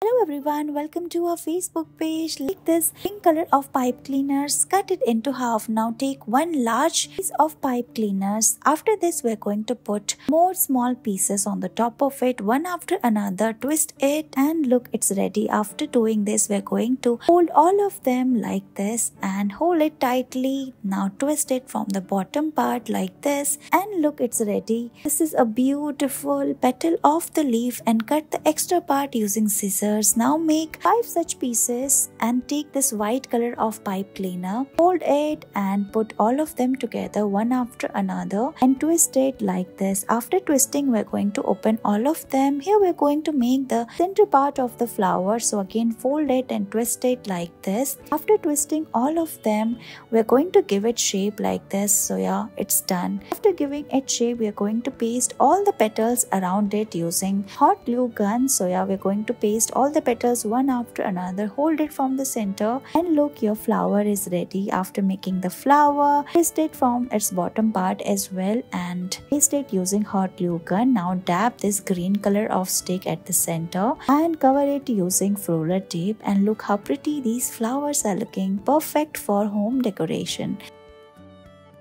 Hello everyone, welcome to our Facebook page. Like this pink color of pipe cleaners, cut it into half. Now take one large piece of pipe cleaners. After this we're going to put more small pieces on the top of it, one after another. Twist it and look, it's ready. After doing this we're going to hold all of them like this and hold it tightly. Now twist it from the bottom part like this and look, it's ready. This is a beautiful petal of the leaf and cut the extra part using scissors. Now make 5 such pieces and take this white color of pipe cleaner, hold it and put all of them together one after another and twist it like this. After twisting we're going to open all of them. Here we're going to make the center part of the flower, so again fold it and twist it like this. After twisting all of them we're going to give it shape like this. So yeah, it's done. After giving it shape we're going to paste all the petals around it using hot glue gun. So yeah, we're going to paste all the petals one after another, hold it from the center and look, your flower is ready. After making the flower, twist it from its bottom part as well and paste it using hot glue gun. Now dab this green color of stick at the center and cover it using roller tape and look how pretty these flowers are looking, perfect for home decoration.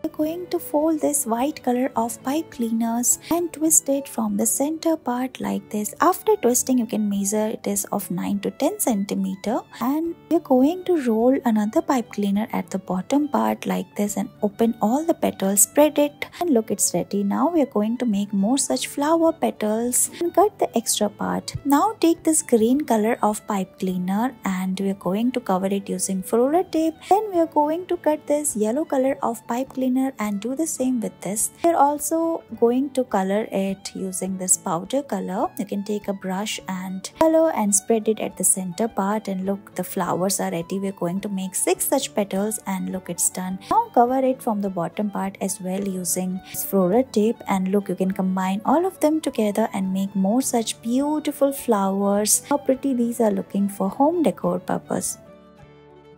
We're going to fold this white color of pipe cleaners and twist it from the center part like this. After twisting you can measure it is of 9 to 10 centimeter and we're going to roll another pipe cleaner at the bottom part like this and open all the petals, spread it and look, it's ready. Now we're going to make more such flower petals and cut the extra part. Now take this green color of pipe cleaner and we're going to cover it using roller tape. Then we're going to cut this yellow color of pipe cleaner and do the same with this. We're also going to color it using this powder color. You can take a brush and color and spread it at the center part and look, the flowers are ready. We're going to make 6 such petals and look, it's done. Now cover it from the bottom part as well using roller tape and look, you can combine all of them together and make more such beautiful flowers. How pretty these are looking for home decor purpose.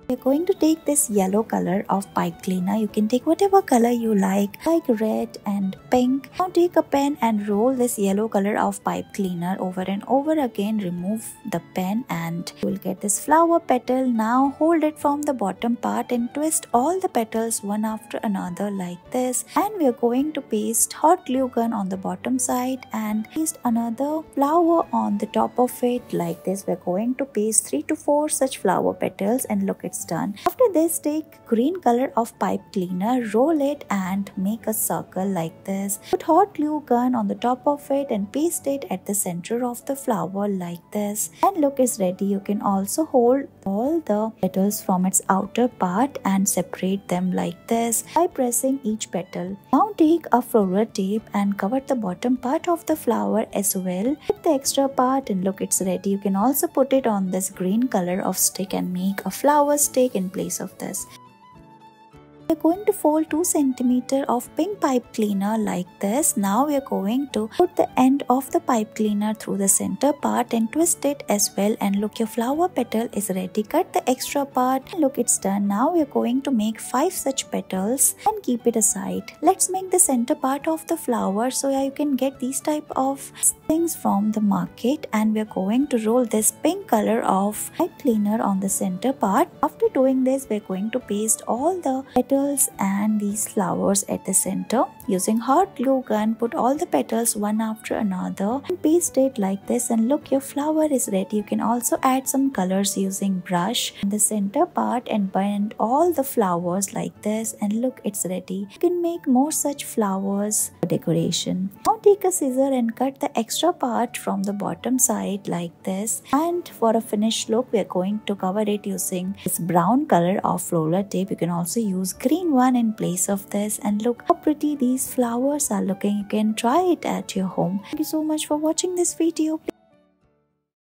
We're going to take this yellow color of pipe cleaner. You can take whatever color you like red and pink. Now take a pen and roll this yellow color of pipe cleaner over and over again. Remove the pen and you will get this flower petal. Now hold it from the bottom part and twist all the petals one after another like this. And we're going to paste hot glue gun on the bottom side and paste another flower on the top of it like this. We're going to paste 3 to 4 such flower petals and look, it's done. After this, take green color of pipe cleaner, roll it and make a circle like this. Put hot glue gun on the top of it and paste it at the center of the flower like this. And look, it's ready. You can also hold all the petals from its outer part and separate them like this by pressing each petal. Now take a roller tape and cover the bottom part of the flower as well. Hit the extra part and look, it's ready. You can also put it on this green color of stick and make a flower stick in place of this. We're going to fold 2 cm of pink pipe cleaner like this. Now we're going to put the end of the pipe cleaner through the center part and twist it as well and look, your flower petal is ready. Cut the extra part and look, it's done. Now we're going to make 5 such petals and keep it aside. Let's make the center part of the flower. So yeah, you can get these type of things from the market and we're going to roll this pink color of pipe cleaner on the center part. After doing this we're going to paste all the petals and these flowers at the center using hot glue gun. Put all the petals one after another and paste it like this and look, your flower is ready. You can also add some colors using brush in the center part and bind all the flowers like this and look, it's ready. You can make more such flowers for decoration. Now take a scissor and cut the extra part from the bottom side like this, and for a finished look we are going to cover it using this brown color of roller tape. You can also use green one in place of this and look how pretty these flowers are looking. You can try it at your home. Thank you so much for watching this video.